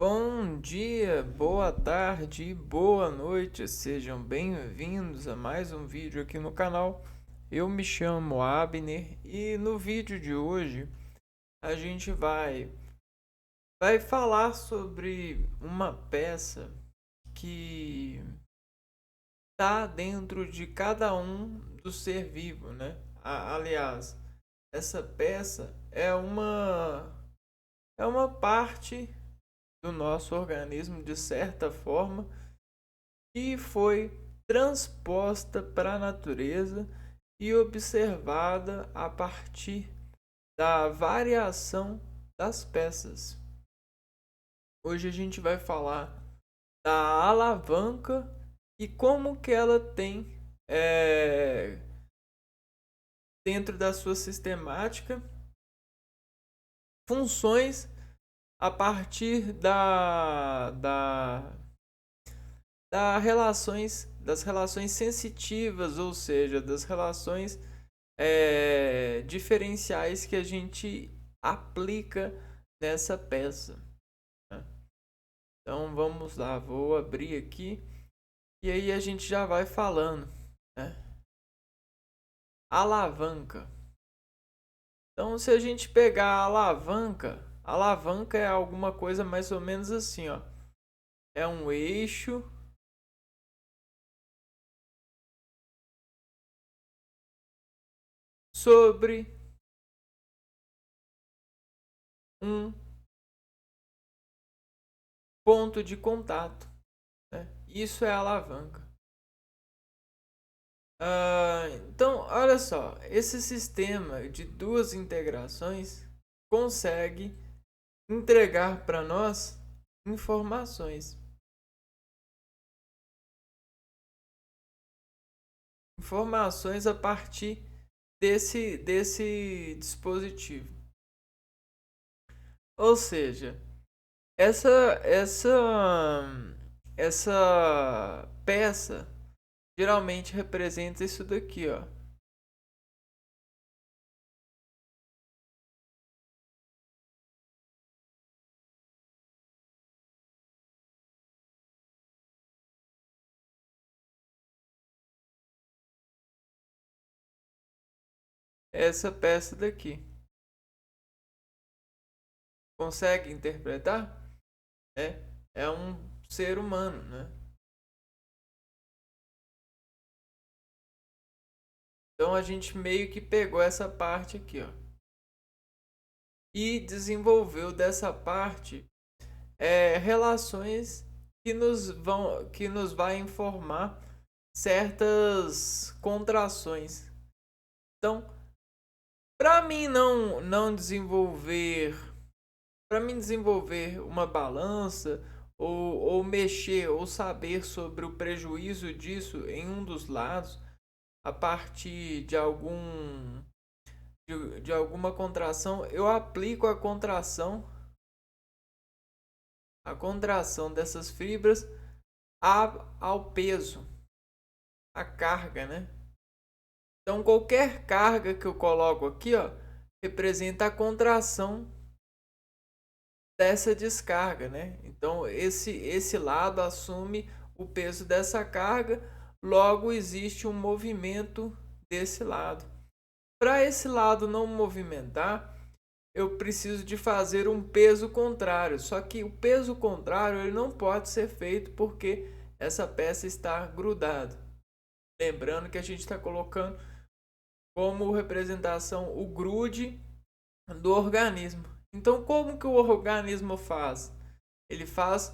Bom dia, boa tarde, boa noite, sejam bem-vindos a mais um vídeo aqui no canal. Eu me chamo Abner e no vídeo de hoje a gente vai falar sobre uma peça que está dentro de cada um do ser vivo, né? Aliás, essa peça é uma parte do nosso organismo de certa forma que foi transposta para a natureza e observada a partir da variação das peças. Hoje a gente vai falar da alavanca e como que ela tem é, dentro da sua sistemática funções a partir das relações sensitivas, ou seja, das relações diferenciais que a gente aplica nessa peça, né? Então vamos lá, vou abrir aqui e aí a gente já vai falando, né? Alavanca. Então se a gente pegar a alavanca é alguma coisa mais ou menos assim, ó. É um eixo sobre um ponto de contato, né? Isso é alavanca. Então, olha só, esse sistema de duas integrações consegue entregar para nós informações. Informações a partir desse dispositivo. Ou seja, essa, essa, essa peça geralmente representa isso daqui, ó. Essa peça daqui. Consegue interpretar? É um ser humano, né? Então a gente meio que pegou essa parte aqui, ó, e desenvolveu dessa parte relações que nos vai informar certas contrações. Então, para mim não desenvolver, para mim desenvolver uma balança ou mexer ou saber sobre o prejuízo disso em um dos lados a partir de alguma contração, eu aplico a contração dessas fibras ao peso, a carga, né? Então qualquer carga que eu coloco aqui, ó, representa a contração dessa descarga, né? Então esse lado assume o peso dessa carga, logo existe um movimento desse lado. Para esse lado não movimentar, eu preciso de fazer um peso contrário. Só que o peso contrário ele não pode ser feito porque essa peça está grudada. Lembrando que a gente está colocando como representação o grude do organismo. Então, como que o organismo faz? Ele faz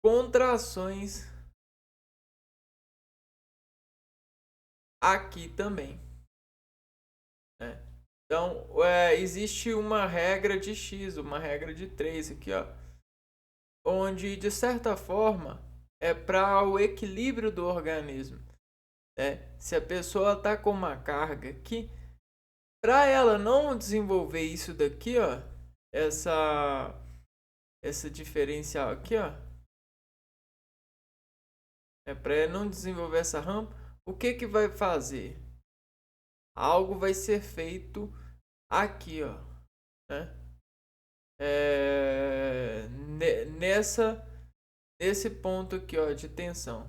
contrações aqui também, né? Então, existe uma regra de X, uma regra de 3 aqui, ó, onde de certa forma é para o equilíbrio do organismo, né? Se a pessoa está com uma carga aqui, para ela não desenvolver isso daqui, ó, essa essa diferencial aqui, ó, para ela não desenvolver essa rampa, o que que vai fazer? Algo vai ser feito aqui, ó, né? nesse ponto aqui, ó, de tensão.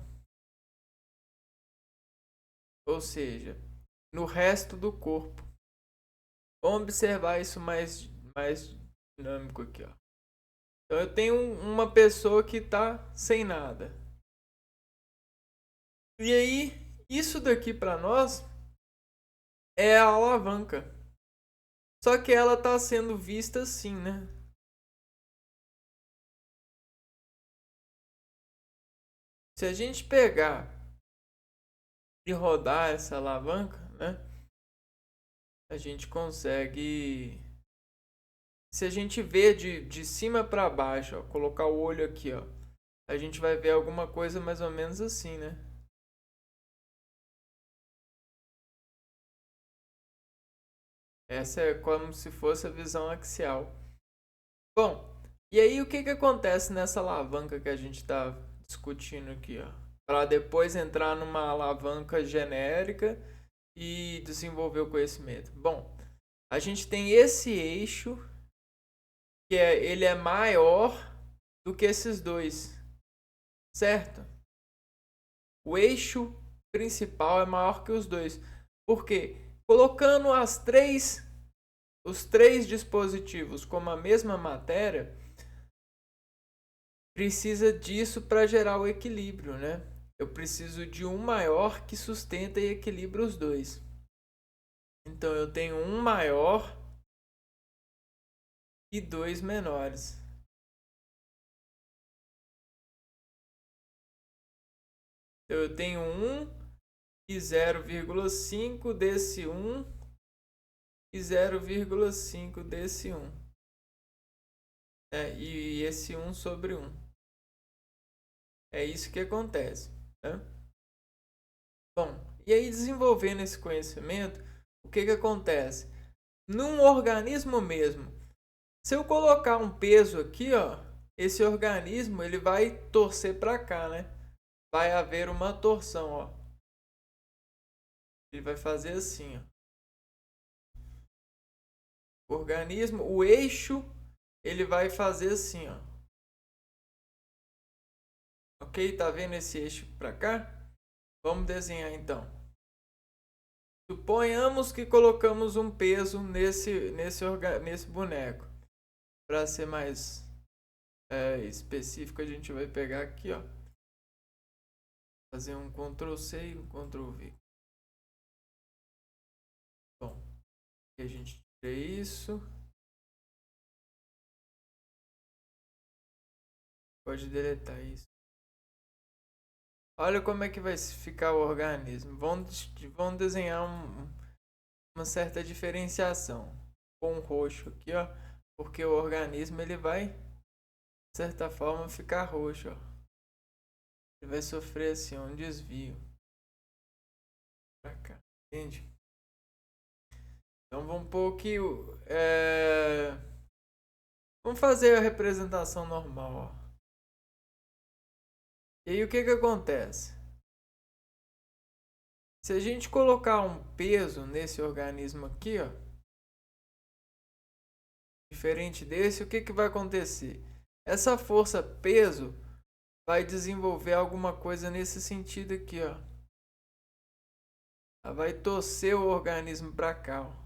Ou seja, no resto do corpo. Vamos observar isso mais dinâmico aqui, ó. Então eu tenho uma pessoa que está sem nada. E aí, isso daqui para nós é a alavanca. Só que ela está sendo vista assim, né? Se a gente pegar e rodar essa alavanca, né? A gente consegue... Se a gente vê de cima para baixo, ó, colocar o olho aqui, ó, a gente vai ver alguma coisa mais ou menos assim, né? Essa é como se fosse a visão axial. Bom, e aí o que acontece nessa alavanca que a gente está discutindo aqui, ó? Para depois entrar numa alavanca genérica e desenvolver o conhecimento. Bom, a gente tem esse eixo que ele é maior do que esses dois, certo? O eixo principal é maior que os dois. Por quê? Colocando os três dispositivos como a mesma matéria, precisa disso para gerar o equilíbrio, né? Eu preciso de um maior que sustenta e equilibra os dois. Então eu tenho um maior e dois menores. Então eu tenho 1 e 0,5 desse 1 e 0,5 desse 1. E esse 1 sobre 1. É isso que acontece, né? Bom, e aí desenvolvendo esse conhecimento, o que acontece? Num organismo mesmo, se eu colocar um peso aqui, ó, esse organismo ele vai torcer para cá, né? Vai haver uma torção, ó. Ele vai fazer assim, ó. O organismo, o eixo, ele vai fazer assim, ó. Ok? Tá vendo esse eixo para cá? Vamos desenhar então. Suponhamos que colocamos um peso nesse boneco. Para ser mais específico, a gente vai pegar aqui, ó. Fazer um Ctrl C e um Ctrl V. Bom, aqui a gente tira isso. Pode deletar isso. Olha como é que vai ficar o organismo. Vamos desenhar uma certa diferenciação com o roxo aqui, ó, porque o organismo ele vai, de certa forma, ficar roxo, ó. Ele vai sofrer assim um desvio pra cá, entende? Então vamos pôr aqui vamos fazer a representação normal, ó. E aí o que acontece? Se a gente colocar um peso nesse organismo aqui, ó, diferente desse, o que vai acontecer? Essa força peso vai desenvolver alguma coisa nesse sentido aqui, ó. Ela vai torcer o organismo para cá, ó.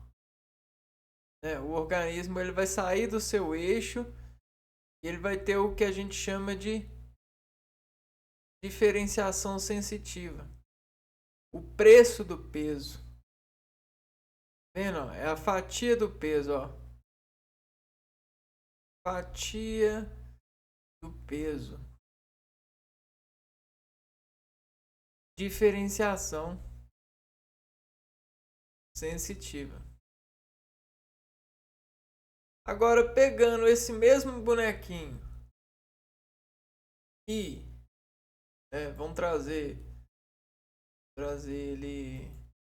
O organismo ele vai sair do seu eixo e ele vai ter o que a gente chama de diferenciação sensitiva. O preço do peso. Vendo? Ó, é a fatia do peso, ó. Fatia do peso. Diferenciação sensitiva. Agora pegando esse mesmo bonequinho e vamos trazer ele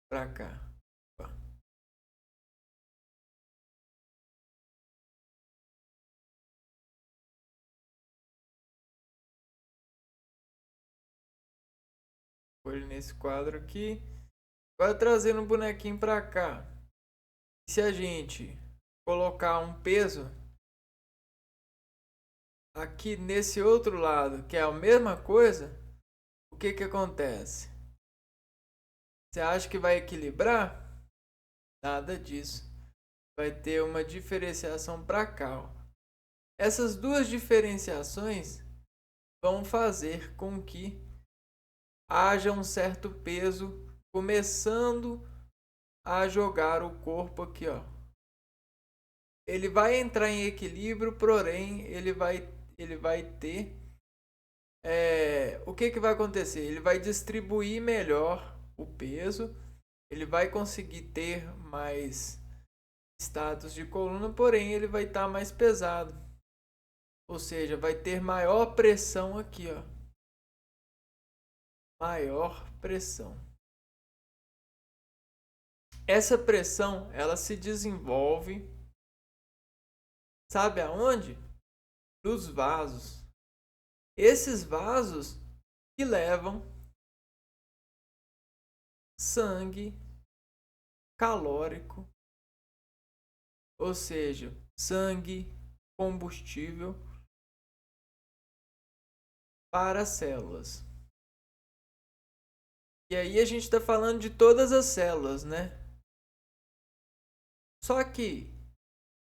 pra cá. Pôr ele nesse quadro aqui. Agora trazendo o bonequinho pra cá. Se a gente colocar um peso aqui nesse outro lado, que é a mesma coisa, o que que acontece? Você acha que vai equilibrar? Nada disso. Vai ter uma diferenciação para cá, ó. Essas duas diferenciações vão fazer com que haja um certo peso começando a jogar o corpo aqui, ó. Ele vai entrar em equilíbrio, porém ele vai ter o que que vai acontecer? Ele vai distribuir melhor o peso, ele vai conseguir ter mais status de coluna, porém ele vai estar mais pesado. Ou seja, vai ter maior pressão aqui, ó. Maior pressão. Essa pressão, ela se desenvolve, sabe aonde? Nos vasos. Esses vasos que levam sangue calórico, ou seja, sangue, combustível para as células. E aí a gente está falando de todas as células, né? Só que,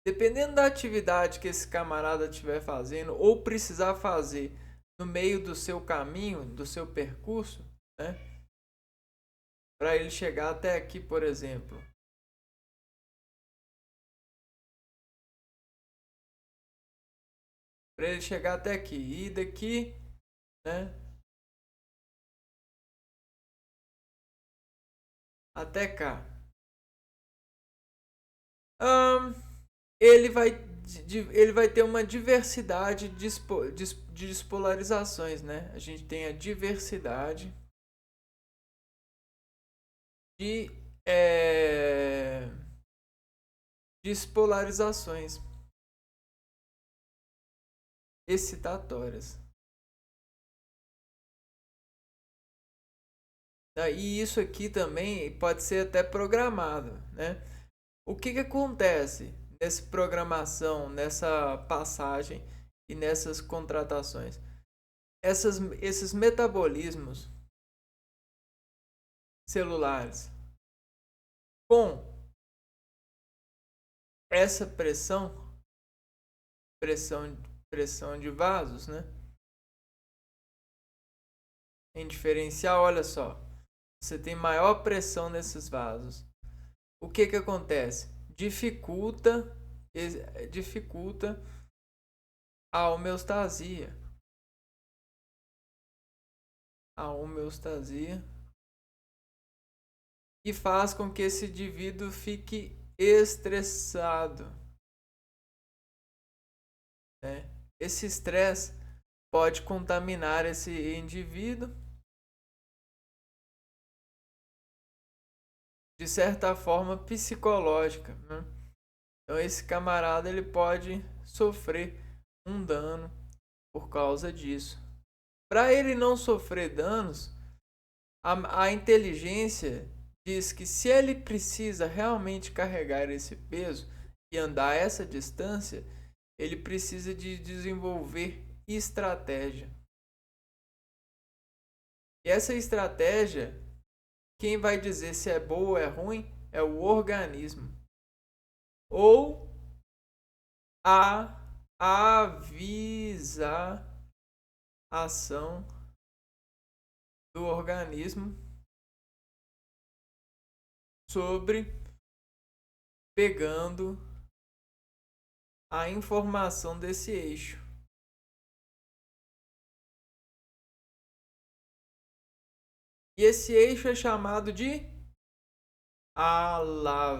dependendo da atividade que esse camarada estiver fazendo ou precisar fazer no meio do seu caminho, do seu percurso, né? Para ele chegar até aqui, por exemplo. Para ele chegar até aqui. E daqui, né? Até cá. Hum, ele vai, ele vai ter uma diversidade de despolarizações, né? A gente tem a diversidade de despolarizações excitatórias. E isso aqui também pode ser até programado, né? O que que acontece nessa programação, nessa passagem e nessas contratações? Esses metabolismos celulares com essa pressão de vasos, né? Em diferencial, olha só, você tem maior pressão nesses vasos. O que que acontece? Dificulta a homeostasia. A homeostasia e faz com que esse indivíduo fique estressado, né? Esse estresse pode contaminar esse indivíduo de certa forma psicológica, né? Então esse camarada ele pode sofrer um dano por causa disso. Para ele não sofrer danos, a inteligência diz que se ele precisa realmente carregar esse peso e andar essa distância, ele precisa de desenvolver estratégia. E essa estratégia, quem vai dizer se é boa ou é ruim é o organismo. Ou a avisação do organismo sobre pegando a informação desse eixo. E esse eixo é chamado de alavanca.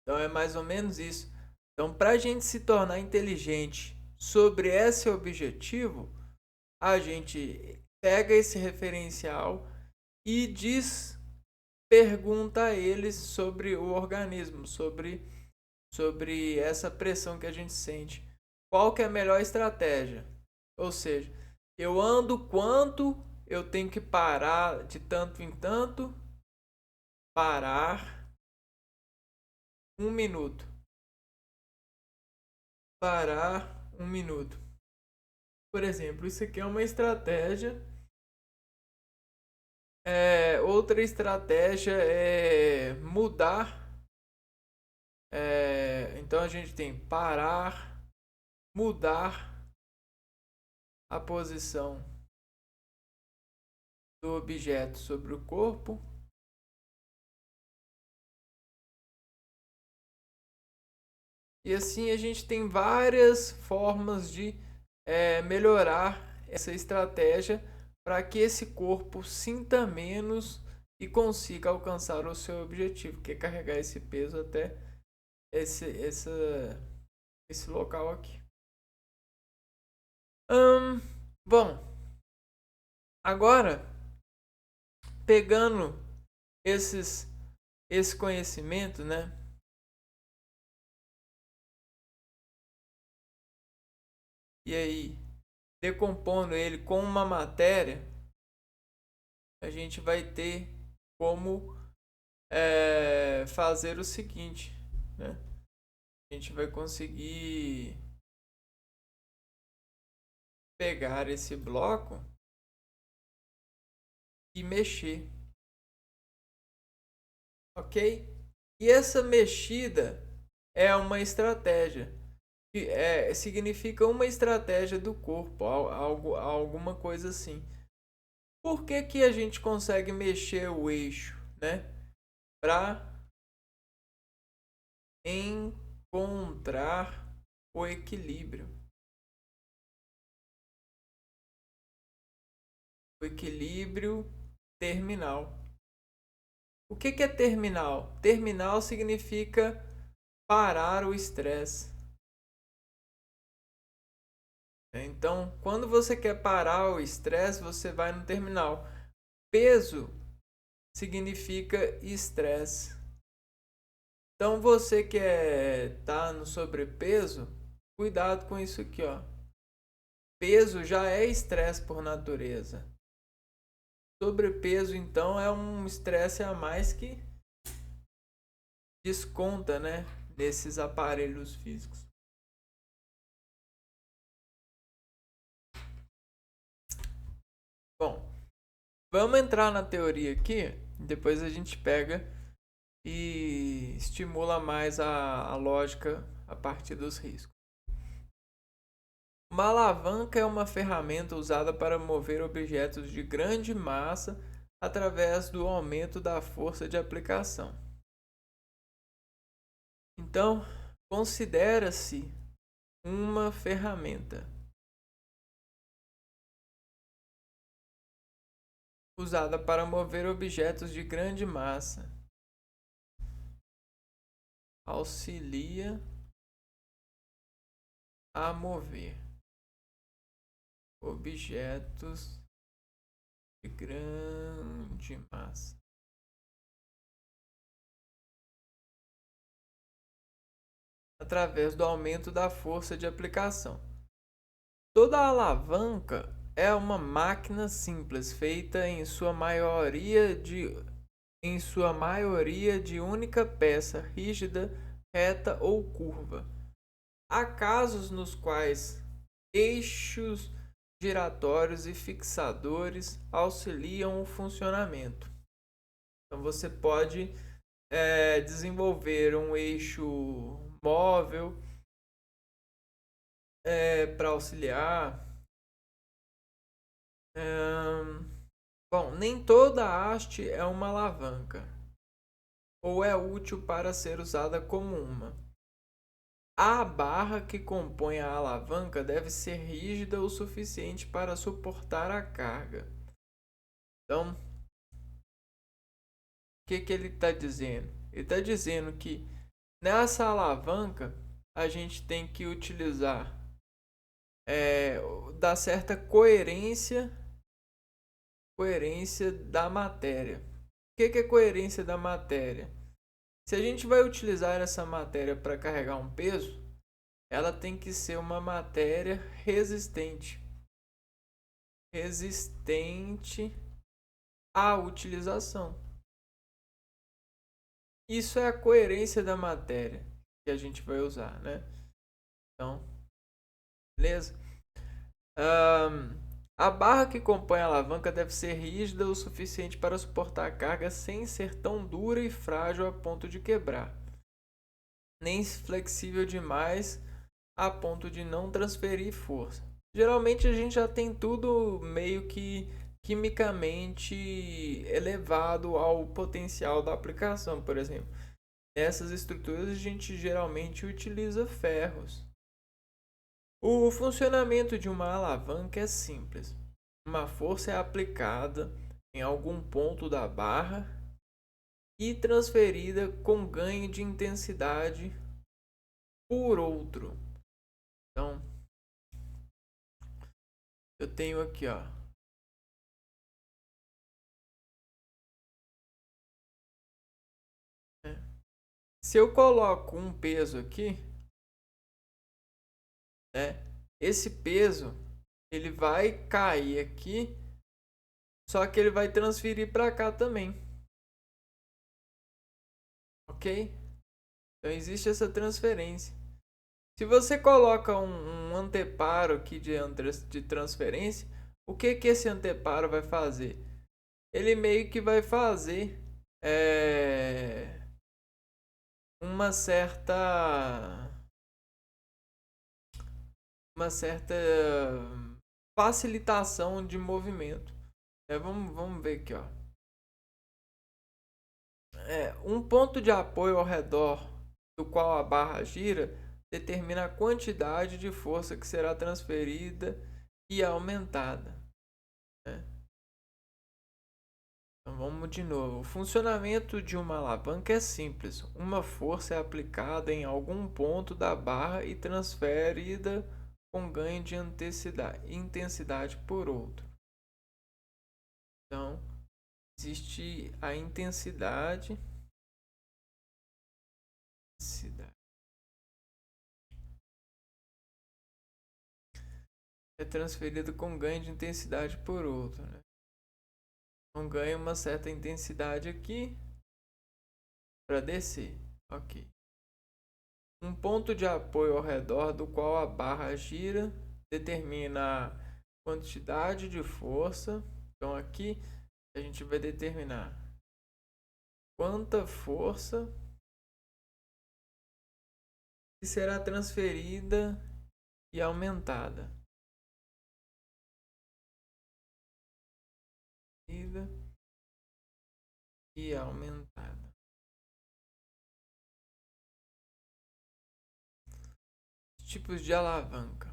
Então é mais ou menos isso. Então, para a gente se tornar inteligente sobre esse objetivo, a gente pega esse referencial e pergunta a eles sobre o organismo, sobre essa pressão que a gente sente. Qual que é a melhor estratégia? Ou seja, eu ando quanto eu tenho que parar de tanto em tanto, parar 1 minuto. parar 1 minuto. Por exemplo, isso aqui é uma estratégia. Outra estratégia é mudar. Então a gente tem parar, mudar a posição do objeto sobre o corpo. E assim a gente tem várias formas de melhorar essa estratégia para que esse corpo sinta menos e consiga alcançar o seu objetivo, que é carregar esse peso até esse local aqui. Bom, agora pegando esse conhecimento, né? E aí, decompondo ele com uma matéria, a gente vai ter como fazer o seguinte, né? A gente vai conseguir pegar esse bloco e mexer, ok? E essa mexida é uma estratégia, que significa uma estratégia do corpo, alguma coisa assim. Por que que a gente consegue mexer o eixo, né? Para encontrar o equilíbrio. O equilíbrio terminal. O que é terminal? Terminal significa parar o estresse. Então, quando você quer parar o estresse, você vai no terminal. Peso significa estresse. Então, você que tá no sobrepeso, cuidado com isso aqui, ó. Peso já é estresse por natureza. Sobrepeso, então, é um estresse a mais que desconta, né, nesses aparelhos físicos. Bom, vamos entrar na teoria aqui, depois a gente pega e estimula mais a lógica a partir dos riscos. Uma alavanca é uma ferramenta usada para mover objetos de grande massa através do aumento da força de aplicação. Então, considera-se uma ferramenta usada para mover objetos de grande massa. Auxilia a mover objetos de grande massa. Através do aumento da força de aplicação. Toda alavanca é uma máquina simples, feita em sua maioria de única peça rígida, reta ou curva. Há casos nos quais eixos giratórios e fixadores auxiliam o funcionamento. Então você pode desenvolver um eixo móvel para auxiliar. Bom, nem toda haste é uma alavanca ou é útil para ser usada como uma. A barra que compõe a alavanca deve ser rígida o suficiente para suportar a carga. Então, o que ele está dizendo? Ele está dizendo que nessa alavanca a gente tem que utilizar da certa coerência da matéria. O que é coerência da matéria? Se a gente vai utilizar essa matéria para carregar um peso, ela tem que ser uma matéria resistente à utilização. Isso é a coerência da matéria que a gente vai usar, né? Então, beleza? A barra que compõe a alavanca deve ser rígida o suficiente para suportar a carga sem ser tão dura e frágil a ponto de quebrar, nem flexível demais a ponto de não transferir força. Geralmente a gente já tem tudo meio que quimicamente elevado ao potencial da aplicação, por exemplo. Nessas estruturas a gente geralmente utiliza ferros. O funcionamento de uma alavanca é simples. Uma força é aplicada em algum ponto da barra e transferida com ganho de intensidade por outro. Então, eu tenho aqui, ó. Se eu coloco um peso aqui, né? Esse peso ele vai cair aqui, só que ele vai transferir para cá também, ok? Então existe essa transferência. Se você coloca um anteparo aqui de transferência, o que que esse anteparo vai fazer? Ele meio que vai fazer uma certa uma certa facilitação de movimento. Vamos ver aqui, ó. Um ponto de apoio ao redor do qual a barra gira determina a quantidade de força que será transferida e aumentada, né? Então vamos de novo. O funcionamento de uma alavanca é simples. Uma força é aplicada em algum ponto da barra e transferida com ganho de intensidade por outro. Então, existe a intensidade é transferida com ganho de intensidade por outro, né? Então ganha uma certa intensidade aqui para descer. Ok. Um ponto de apoio ao redor do qual a barra gira determina a quantidade de força. Então aqui a gente vai determinar quanta força que será transferida e aumentada. E aumentada. Tipos de alavanca.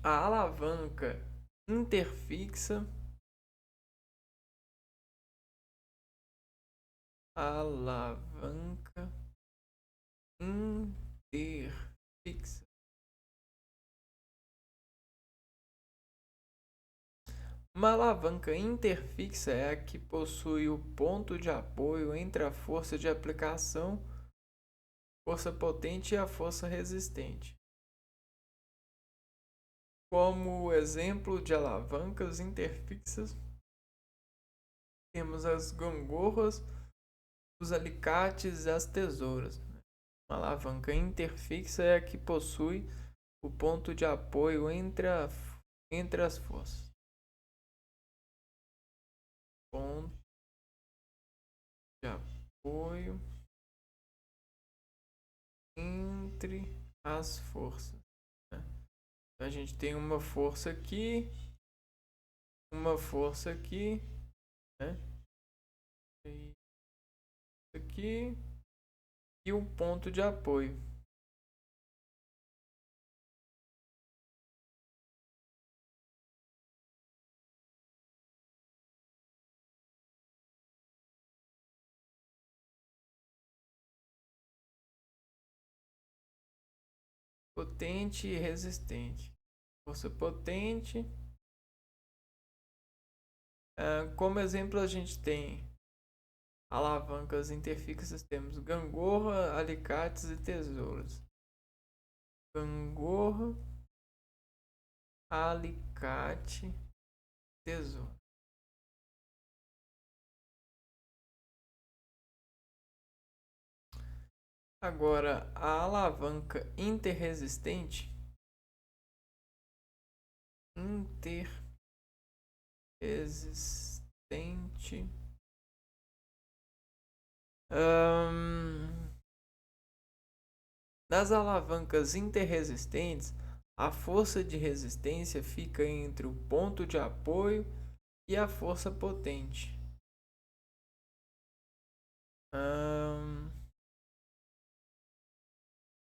A alavanca interfixa. Alavanca interfixa. Uma alavanca interfixa é a que possui o ponto de apoio entre a força de aplicação, força potente e a força resistente. Como exemplo de alavancas interfixas, temos as gangorras, os alicates e as tesouras. Uma alavanca interfixa é a que possui o ponto de apoio entre as forças. Ponto de apoio entre as forças, né? Então, a gente tem uma força aqui, né? Aqui e um ponto de apoio. Potente e resistente. Força potente. Como exemplo, a gente tem alavancas interfixas, temos gangorra, alicates e tesouras. Gangorra, alicate, tesoura. Agora, a alavanca interresistente, nas alavancas interresistentes, a força de resistência fica entre o ponto de apoio e a força potente.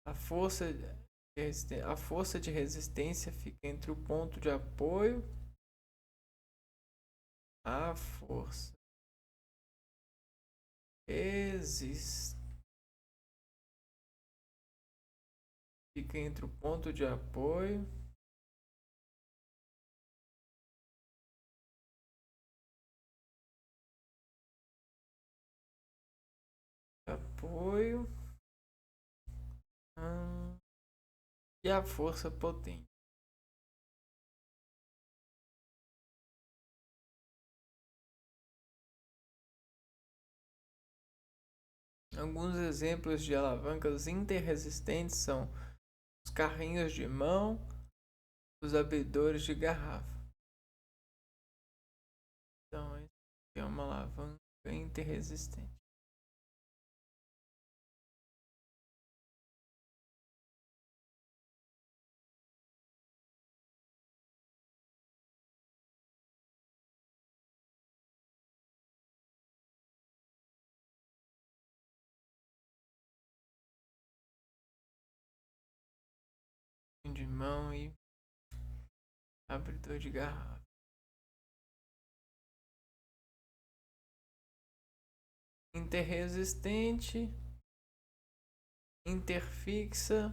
A força de resistência fica entre o ponto de apoio a força fica entre o ponto de apoio e a força potente. Alguns exemplos de alavancas interresistentes são os carrinhos de mão, os abridores de garrafa. Então, esse é uma alavanca interresistente. De mão e abridor de garrafa. Interresistente, interfixa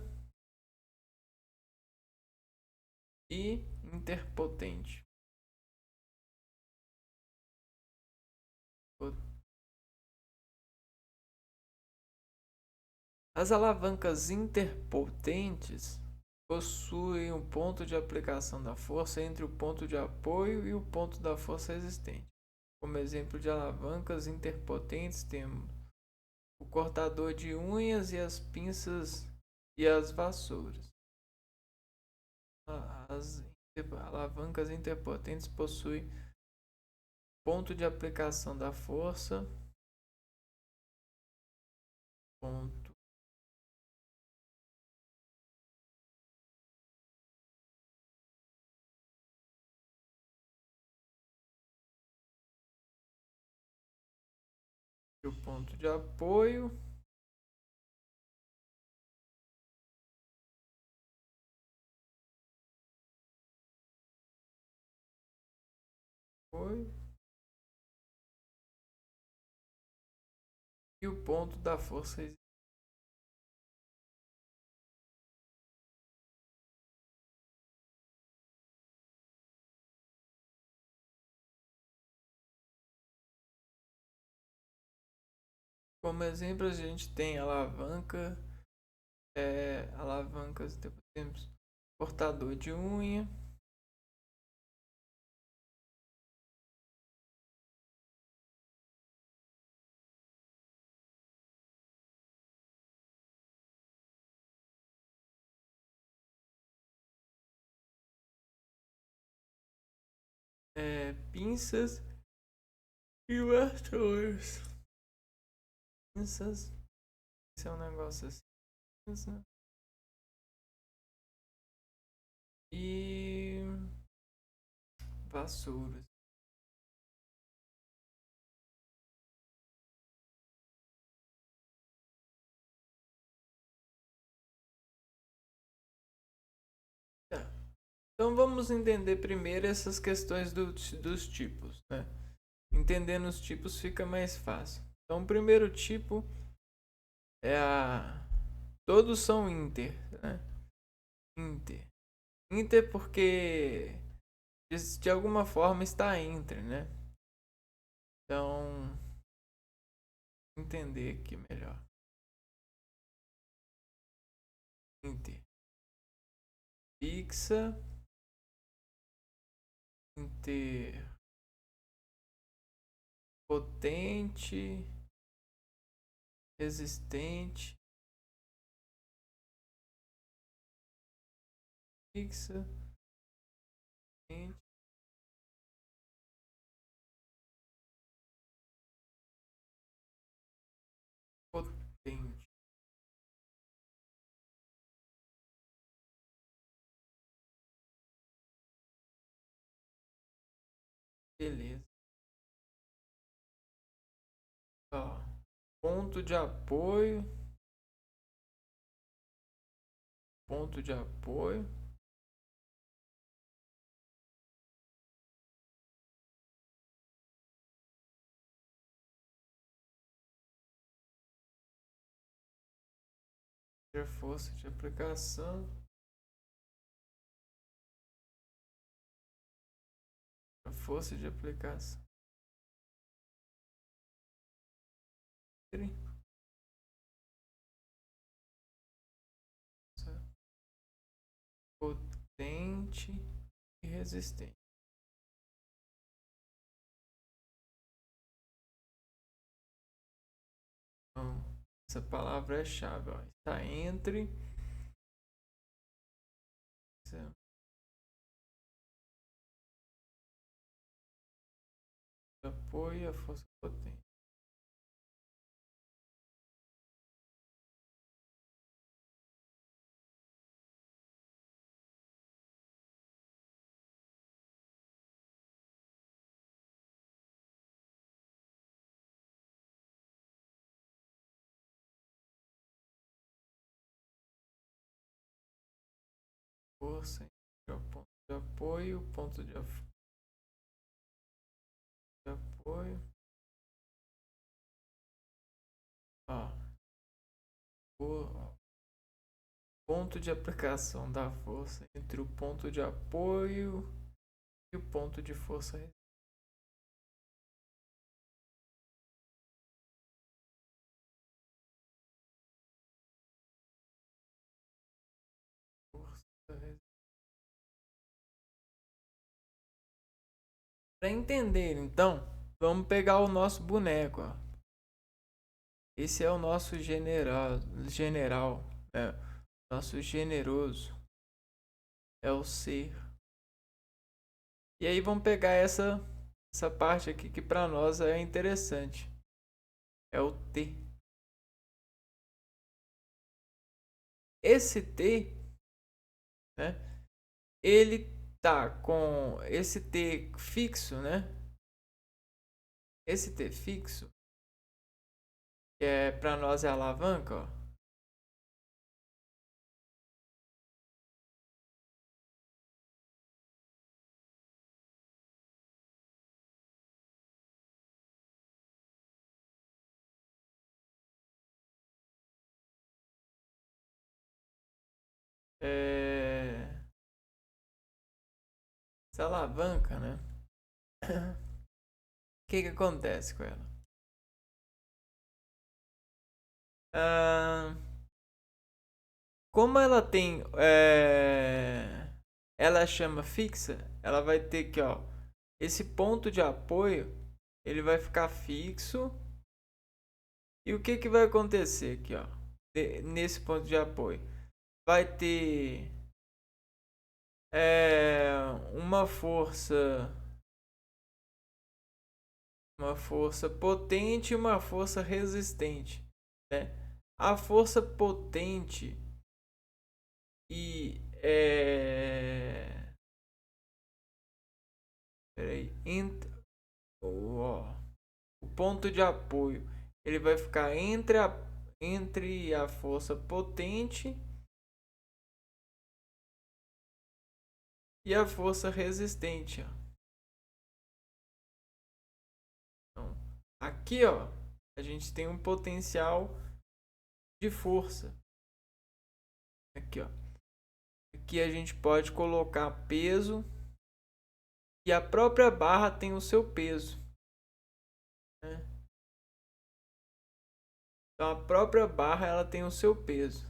e interpotente. As alavancas interpotentes possuem um ponto de aplicação da força entre o ponto de apoio e o ponto da força resistente. Como exemplo de alavancas interpotentes temos o cortador de unhas e as pinças e as vassouras. As alavancas interpotentes possuem ponto de aplicação da força, ponto e o ponto de apoio. E o ponto da força resistente. Como exemplo, a gente tem alavanca, alavancas, depois temos cortador de unha, pinças e vassouras. Pinças, esse é um negócio assim. Pinça. E vassouras. Tá. Então vamos entender primeiro essas questões dos tipos, né? Entendendo os tipos fica mais fácil. Então o primeiro tipo é todos são inter, né? Inter porque de alguma forma está entre, né? Então entender aqui melhor. Inter fixa ter potente, resistente, fixa, potente. Beleza. Ó, ponto de apoio. Ponto de apoio. A força de aplicação. A força de aplicação. Potente e resistente. Então, essa palavra é chave, ó. Está entre apoio e a força potente. Força entre o ponto de apoio, ponto de apoio. Ó, o ponto de aplicação da força entre o ponto de apoio e o ponto de força. Para entender, então, vamos pegar o nosso boneco. Ó. Esse é o nosso general, né? Nosso generoso é o ser. E aí vamos pegar essa parte aqui que para nós é interessante. É o T. Esse T, né? Ele tá com esse T fixo, né? Esse T fixo, que é para nós é a alavanca, ó. Essa alavanca, né? O que acontece com ela? Como ela tem ela chama fixa, ela vai ter que, ó, esse ponto de apoio, ele vai ficar fixo. E o que vai acontecer aqui, ó, nesse ponto de apoio? Vai ter uma força potente e uma força resistente, né? A força potente e o ponto de apoio, ele vai ficar entre a força potente e a força resistente. Ó. Então, aqui, ó, a gente tem um potencial de força. Aqui, ó. Aqui a gente pode colocar peso e a própria barra tem o seu peso. Né? Então a própria barra ela tem o seu peso.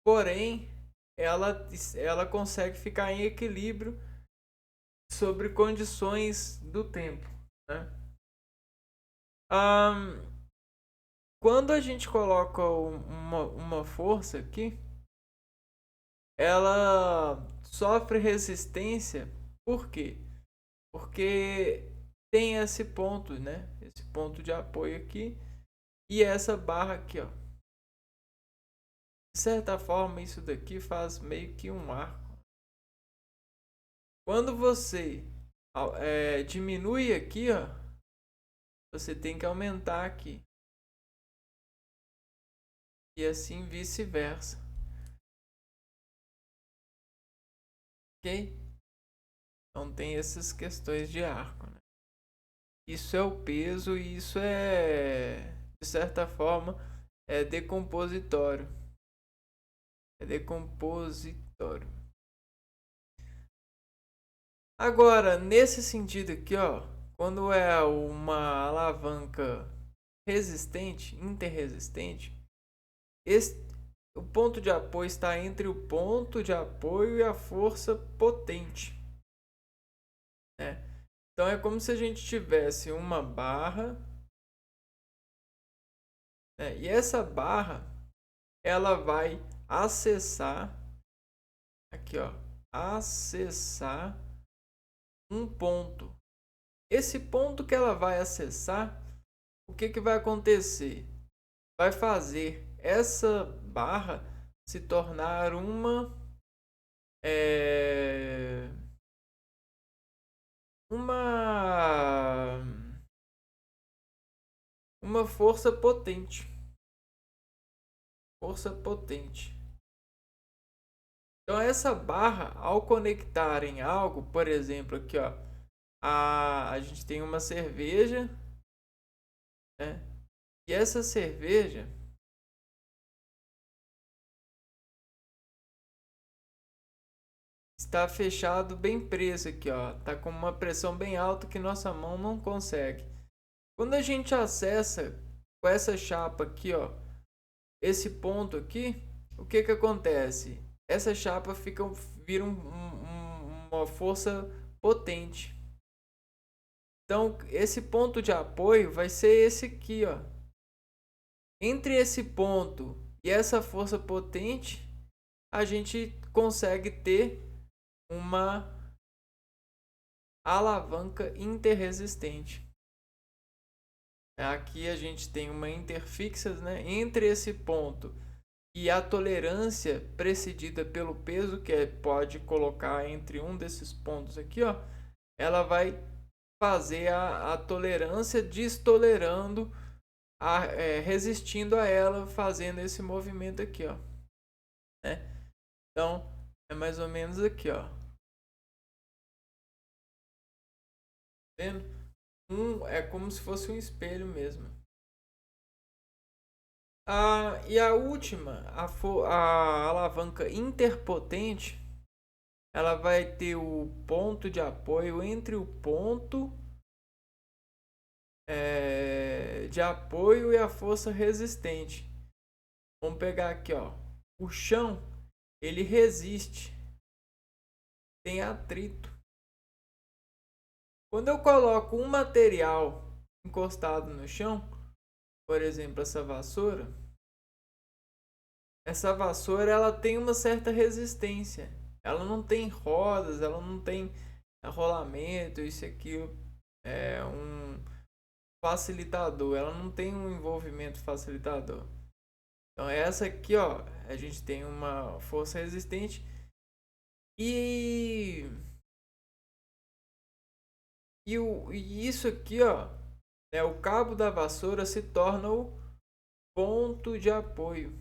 Porém, ela consegue ficar em equilíbrio sobre condições do tempo, né? Ahn, Quando a gente coloca uma força aqui, ela sofre resistência. Por quê? Porque tem esse ponto, né? Esse ponto de apoio aqui e essa barra aqui, ó. De certa forma, isso daqui faz meio que um arco. Quando você diminui aqui, ó, você tem que aumentar aqui. E assim vice-versa. Ok? Então tem essas questões de arco, né? Isso é o peso e isso é, de certa forma, é decompositório. É decompositório. Agora, nesse sentido aqui, ó, quando é uma alavanca resistente, interresistente, o ponto de apoio está entre o ponto de apoio e a força potente, né? Então é como se a gente tivesse uma barra, né? E essa barra ela vai acessar aqui, ó, acessar um ponto. Esse ponto que ela vai acessar, o que vai acontecer? Vai fazer essa barra se tornar é, uma uma força potente. Força potente. Então essa barra, ao conectar em algo, por exemplo, aqui ó, a gente tem uma cerveja, né? E essa cerveja está fechado bem preso aqui, ó. Tá com uma pressão bem alta que nossa mão não consegue. Quando a gente acessa com essa chapa aqui, ó, esse ponto aqui, o que acontece? Essa chapa vira uma força potente. Então, esse ponto de apoio vai ser esse aqui, ó. Entre esse ponto e essa força potente, a gente consegue ter uma alavanca interresistente. Aqui a gente tem uma interfixas, né, entre esse ponto e a tolerância precedida pelo peso, que pode colocar entre um desses pontos aqui, ó, ela vai fazer a tolerância destolerando, resistindo a ela, fazendo esse movimento aqui, ó, né? Então é mais ou menos aqui, ó. Vendo? É como se fosse um espelho mesmo. E a última, a alavanca interpotente, ela vai ter o ponto de apoio entre o ponto de apoio e a força resistente. Vamos pegar aqui, ó. O chão, ele resiste, tem atrito. Quando eu coloco um material encostado no chão, por exemplo, essa vassoura ela tem uma certa resistência. Ela não tem rodas, ela não tem rolamento, isso aqui é um facilitador, ela não tem um envolvimento facilitador. Então essa aqui, ó, a gente tem uma força resistente e e isso aqui, ó, o cabo da vassoura se torna o ponto de apoio.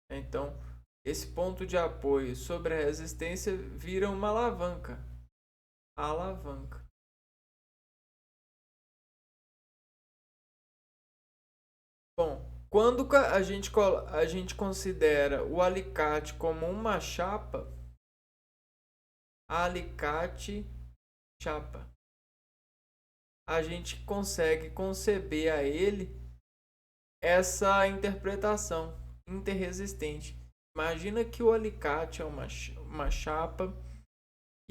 Então, esse ponto de apoio sobre a resistência vira uma alavanca. Alavanca. Bom, quando a gente considera o alicate como uma chapa, alicate chapa, a gente consegue conceber a ele essa interpretação interresistente. Imagina que o alicate é uma chapa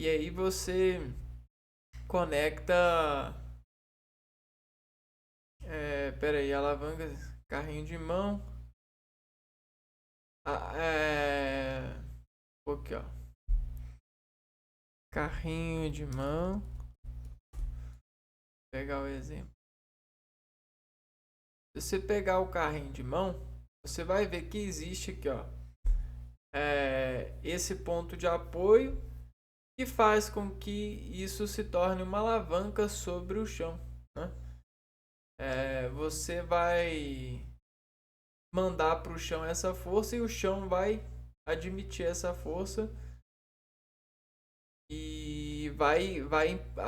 E aí você conecta. Pera aí, alavanca, carrinho de mão. Aqui, ó. Carrinho de mão. Vou pegar o exemplo. Se você pegar o carrinho de mão, você vai ver que existe aqui, ó, esse ponto de apoio que faz com que isso se torne uma alavanca sobre o chão, né? Você vai mandar para o chão essa força e o chão vai admitir essa força e vai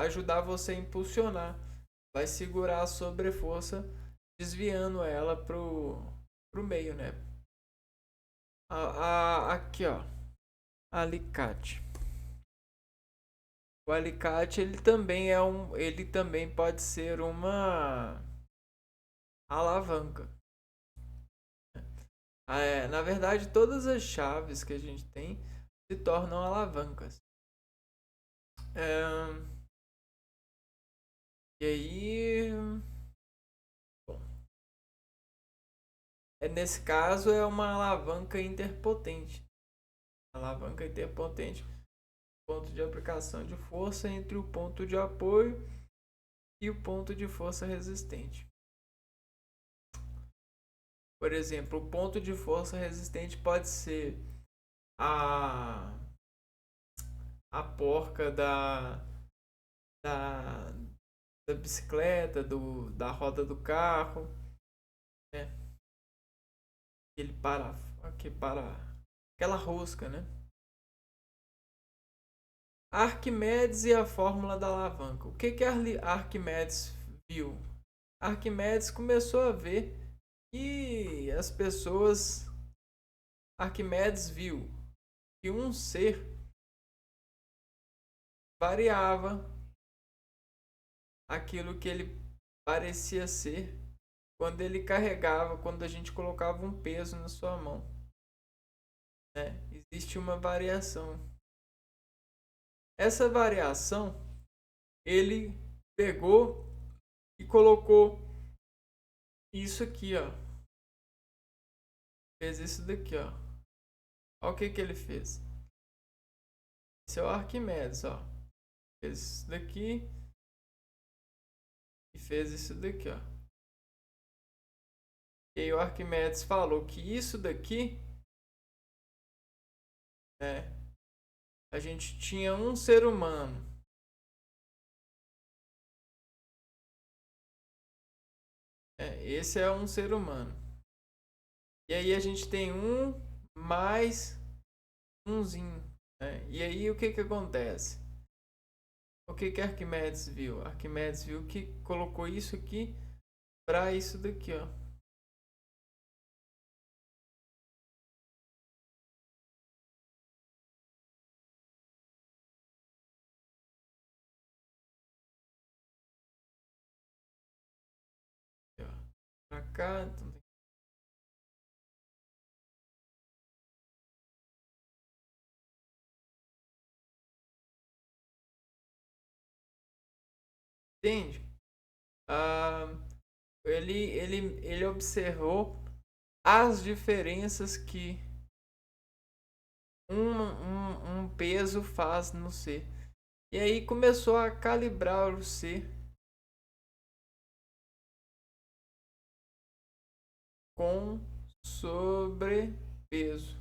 ajudar você a impulsionar, vai segurar a sobreforça, desviando ela pro meio, né? Aqui, ó, alicate. O alicate ele também pode ser uma alavanca. Na verdade, todas as chaves que a gente tem se tornam alavancas. E aí, bom, nesse caso é uma alavanca interpotente. Alavanca interpotente, ponto de aplicação de força entre o ponto de apoio e o ponto de força resistente. Por exemplo, o ponto de força resistente pode ser a porca da bicicleta, da roda do carro, né? Ele para aquela rosca, né? Arquimedes e a fórmula da alavanca. O que Arquimedes viu? Arquimedes começou a ver que as pessoas. Arquimedes viu que um ser variava aquilo que ele parecia ser quando ele carregava, quando a gente colocava um peso na sua mão, né? Existe uma variação. Essa variação ele pegou e colocou isso aqui, ó. Fez isso daqui, ó. Olha o que ele fez. Esse é o Arquimedes, ó. Fez isso daqui e fez isso daqui, ó. E aí o Arquimedes falou que isso daqui, né, a gente tinha um ser humano. Esse é um ser humano. E aí a gente tem um mais umzinho, né? E aí o que acontece? O que Arquimedes viu? Arquimedes viu que colocou isso aqui para isso daqui, ó. Pra cá, então. Entende? Ele observou as diferenças que um peso faz no ser. E aí começou a calibrar o ser com sobrepeso.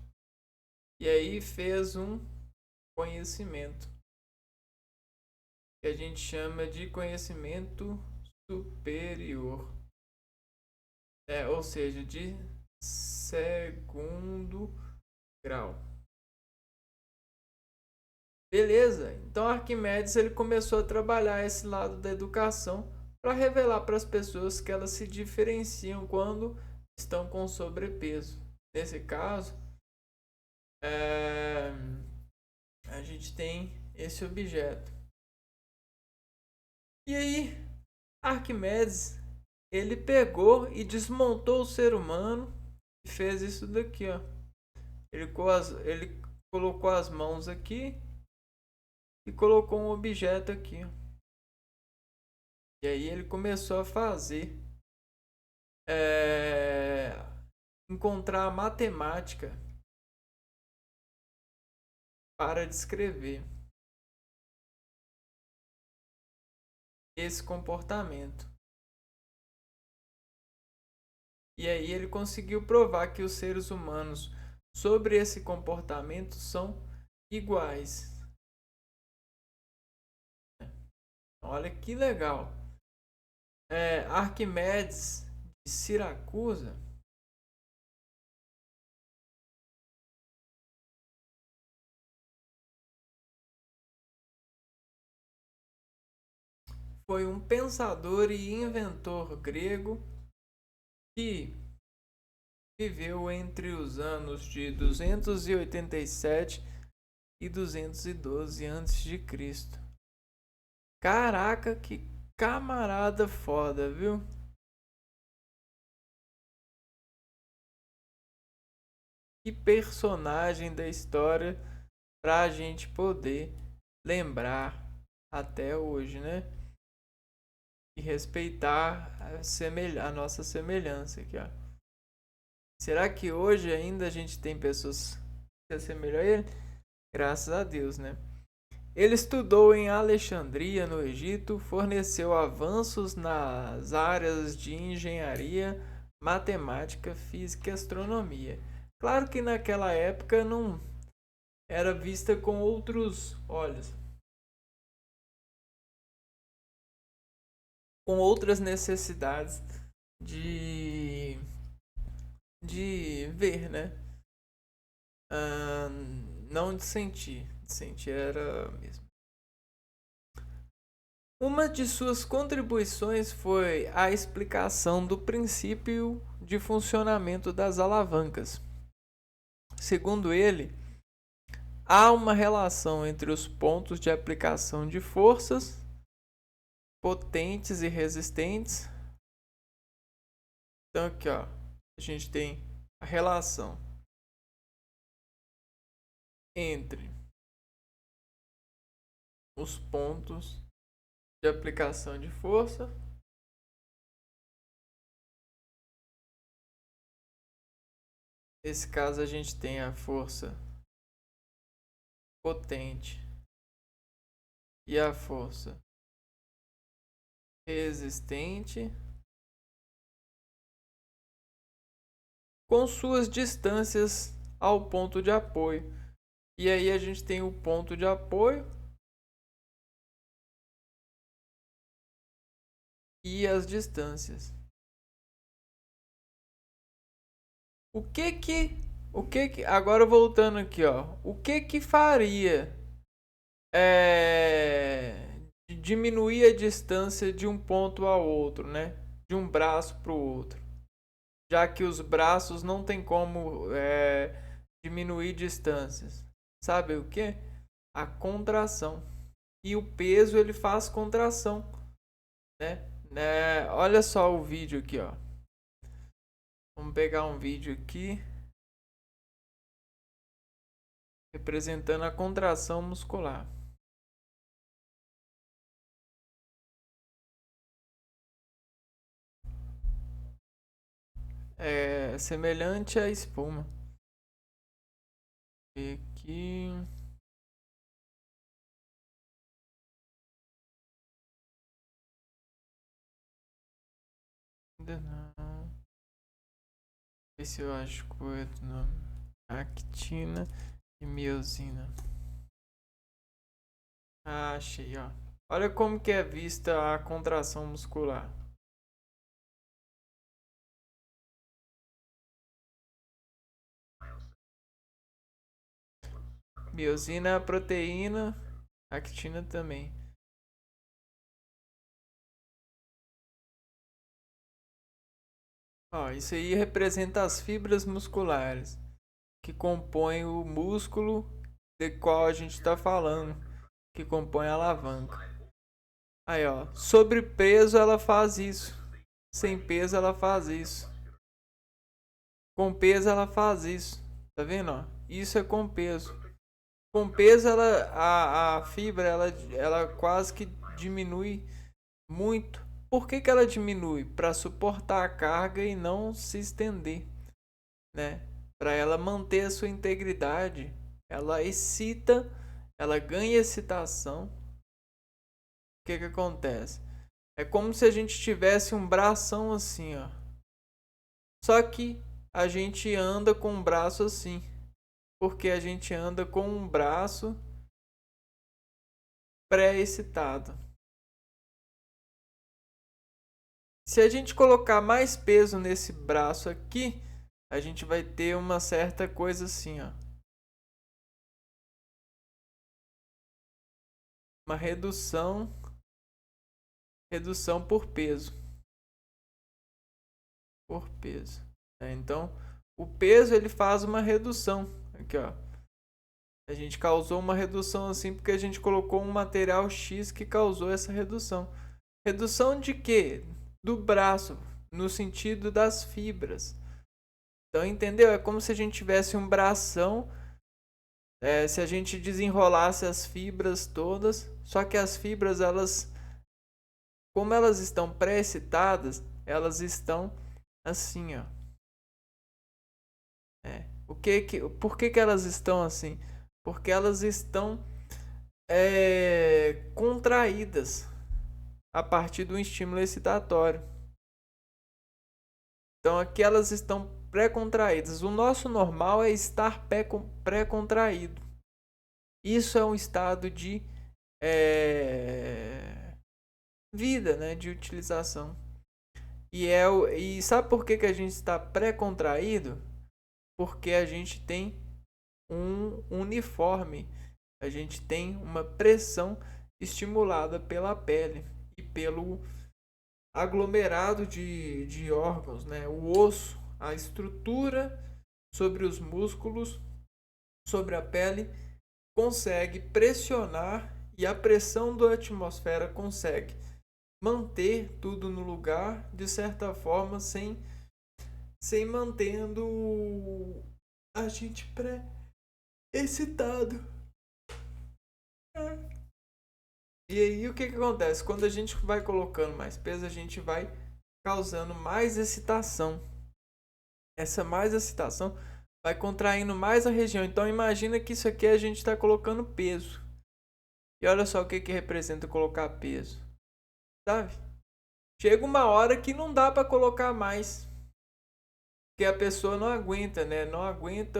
E aí fez um conhecimento que a gente chama de conhecimento superior. Ou seja, de segundo grau. Beleza, então Arquimedes ele começou a trabalhar esse lado da educação para revelar para as pessoas que elas se diferenciam quando estão com sobrepeso. Nesse caso, a gente tem esse objeto. E aí, Arquimedes ele pegou e desmontou o ser humano e fez isso daqui, ó. Ele colocou as mãos aqui e colocou um objeto aqui. E aí ele começou a fazer, encontrar a matemática para descrever esse comportamento. E aí ele conseguiu provar que os seres humanos sobre esse comportamento são iguais. Olha que legal. Arquimedes de Siracusa foi um pensador e inventor grego que viveu entre os anos de 287 e 212 a.C. Caraca, que camarada foda, viu? Que personagem da história pra gente poder lembrar até hoje, né? E respeitar a nossa semelhança aqui, ó. Será que hoje ainda a gente tem pessoas que se assemelham a ele? Graças a Deus, né? Ele estudou em Alexandria, no Egito, forneceu avanços nas áreas de engenharia, matemática, física e astronomia. Claro que naquela época não era vista com outros olhos, com outras necessidades de ver, né? Ah, não de sentir. De sentir era mesmo. Uma de suas contribuições foi a explicação do princípio de funcionamento das alavancas. Segundo ele, há uma relação entre os pontos de aplicação de forças potentes e resistentes. Então aqui, ó, a gente tem a relação entre os pontos de aplicação de força nesse caso a gente tem a força potente e a força resistente com suas distâncias ao ponto de apoio. E aí a gente tem o ponto de apoio e as distâncias. O que agora voltando aqui, ó, o que faria diminuir a distância de um ponto ao outro, né? De um braço para o outro, já que os braços não tem como diminuir distâncias. Sabe o que? A contração. E o peso ele faz contração, né? Olha só o vídeo aqui, ó. Vamos pegar um vídeo aqui representando a contração muscular. É semelhante à espuma. E aqui. Ainda não. Ver se eu acho o nome. Actina e miosina. Ah, achei, ó. Olha como que é vista a contração muscular. Miosina é a proteína, actina também. Ó, isso aí representa as fibras musculares que compõem o músculo de qual a gente está falando, que compõe a alavanca. Aí, ó, sobre peso ela faz isso, sem peso ela faz isso, com peso ela faz isso, tá vendo? Ó? Isso é com peso. Com peso, a fibra ela quase que diminui muito. Por que ela diminui? Para suportar a carga e não se estender, né? Para ela manter a sua integridade, ela excita, ela ganha excitação. O que acontece? É como se a gente tivesse um bração assim, ó. Só que a gente anda com um braço assim, porque a gente anda com um braço pré-excitado. Se a gente colocar mais peso nesse braço aqui, a gente vai ter uma certa coisa assim, ó. Uma redução por peso. Por peso. Então, o peso ele faz uma redução. Aqui, ó. A gente causou uma redução assim porque a gente colocou um material X que causou essa redução. Redução de quê? Do braço, no sentido das fibras. Então, entendeu? É como se a gente tivesse um bração, se a gente desenrolasse as fibras todas, só que as fibras, como elas estão pré-excitadas, elas estão assim, ó. Por que elas estão assim? Porque elas estão contraídas a partir do estímulo excitatório. Então aqui elas estão pré-contraídas. O nosso normal é estar pré-contraído. Isso é um estado de vida, né, de utilização. E sabe por que a gente está pré-contraído? Porque a gente tem um uniforme, a gente tem uma pressão estimulada pela pele e pelo aglomerado de órgãos, né? O osso, a estrutura sobre os músculos, sobre a pele, consegue pressionar e a pressão da atmosfera consegue manter tudo no lugar, de certa forma, sem mantendo a gente pré-excitado. E aí o que acontece? Quando a gente vai colocando mais peso, a gente vai causando mais excitação. Essa mais excitação vai contraindo mais a região. Então imagina que isso aqui a gente está colocando peso. E olha só o que representa colocar peso. Sabe? Chega uma hora que não dá para colocar mais. Porque a pessoa não aguenta, né? Não aguenta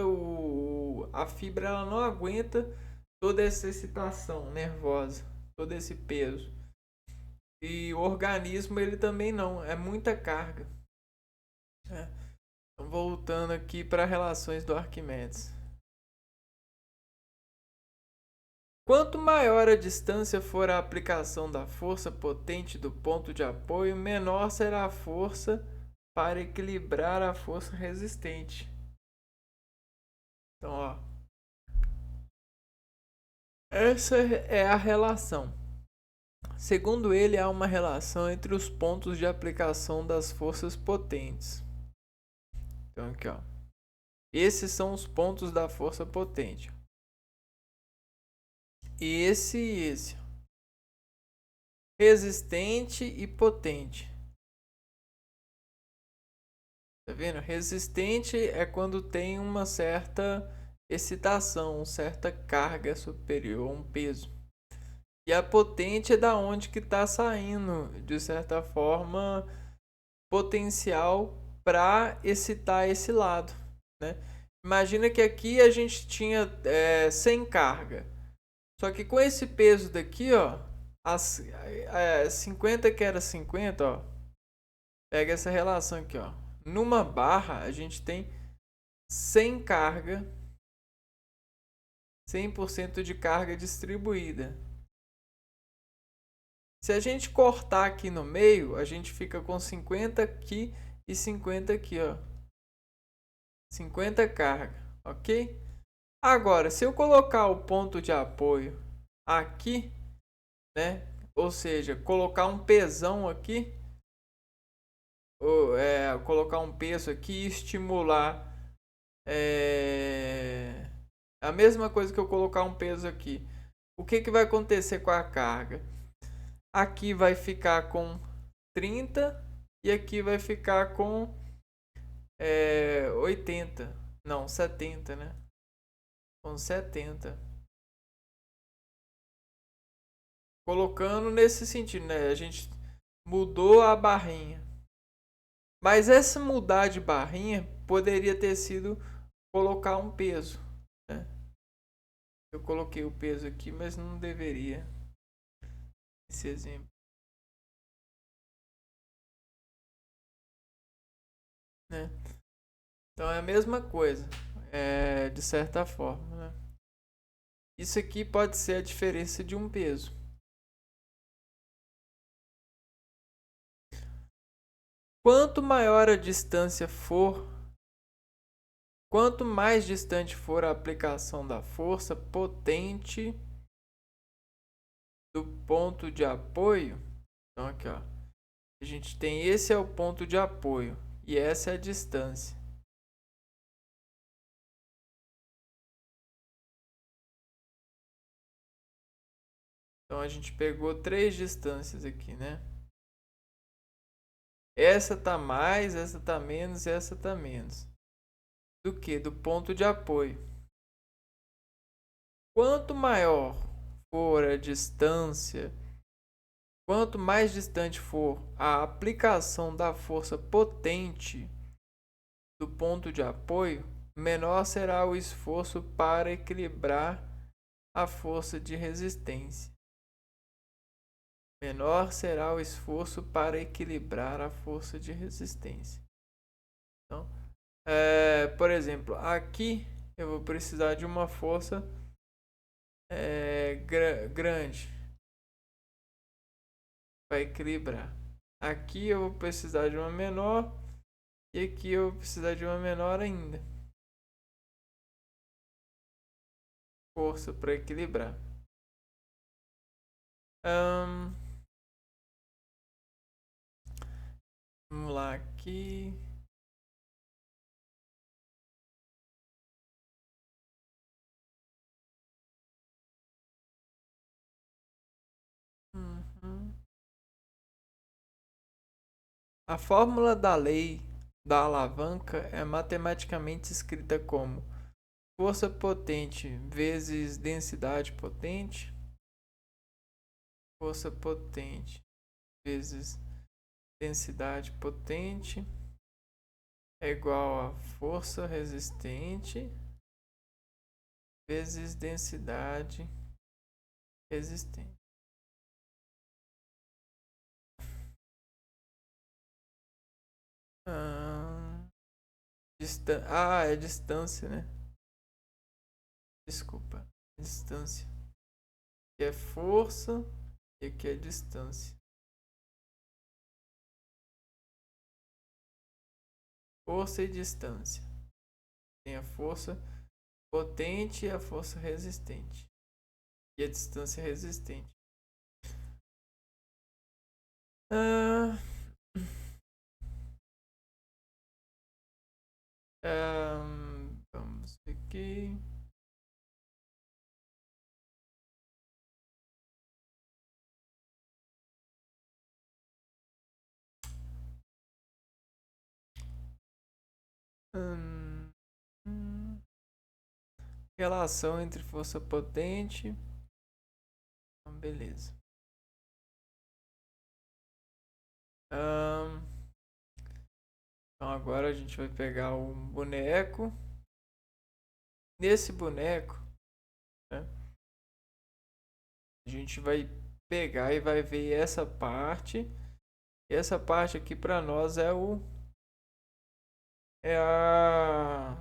a fibra, ela não aguenta toda essa excitação nervosa, todo esse peso. E o organismo ele também não, é muita carga. Então, voltando aqui para relações do Arquimedes. Quanto maior a distância for a aplicação da força potente do ponto de apoio, menor será a força para equilibrar a força resistente. Então, ó, essa é a relação. Segundo ele, há uma relação entre os pontos de aplicação das forças potentes. Então, aqui, ó. Esses são os pontos da força potente. Esse e esse. Resistente e potente. Tá vendo? Resistente é quando tem uma certa excitação, uma certa carga superior, um peso. E a potente é da onde que está saindo, de certa forma, potencial para excitar esse lado, né? Imagina que aqui a gente tinha sem carga. Só que com esse peso daqui, ó, 50 que era 50, ó, pega essa relação aqui, ó. Numa barra a gente tem 100 carga, 100% de carga distribuída. Se a gente cortar aqui no meio, a gente fica com 50 aqui e 50 aqui, ó. 50 carga, ok? Agora, se eu colocar o ponto de apoio aqui, né? Ou seja, colocar um pesão aqui, ou colocar um peso aqui e estimular É a mesma coisa que eu colocar um peso aqui. O que vai acontecer com a carga? Aqui vai ficar com 30 e aqui vai ficar com 80. Não, 70, né? Com 70. Colocando nesse sentido, né? A gente mudou a barrinha. Mas essa mudar de barrinha poderia ter sido colocar um peso, né? Eu coloquei o peso aqui, mas não deveria. Esse exemplo. Né? Então é a mesma coisa, de certa forma. Né? Isso aqui pode ser a diferença de um peso. Quanto maior a distância for, quanto mais distante for a aplicação da força potente do ponto de apoio, então aqui ó, a gente tem esse é o ponto de apoio e essa é a distância. Então a gente pegou 3 distâncias aqui, né? Essa tá mais, essa tá menos, essa tá menos. Do que? Do ponto de apoio. Quanto maior for a distância, quanto mais distante for a aplicação da força potente do ponto de apoio, menor será o esforço para equilibrar a força de resistência. Menor será o esforço para equilibrar a força de resistência. Então, por exemplo, aqui eu vou precisar de uma força grande para equilibrar. Aqui eu vou precisar de uma menor e aqui eu vou precisar de uma menor ainda. Força para equilibrar. Vamos lá aqui. A fórmula da lei da alavanca é matematicamente escrita como força potente vezes densidade potente. Força potente vezes densidade potente é igual a força resistente vezes densidade resistente. É distância, né? Desculpa, distância. Aqui é força e aqui é distância. Força e distância. Tem a força potente e a força resistente. E a distância resistente. Vamos aqui. Relação entre força potente. Beleza. Então agora a gente vai pegar um boneco. Nesse boneco, né, a gente vai pegar e vai ver essa parte. E essa parte aqui para nós é a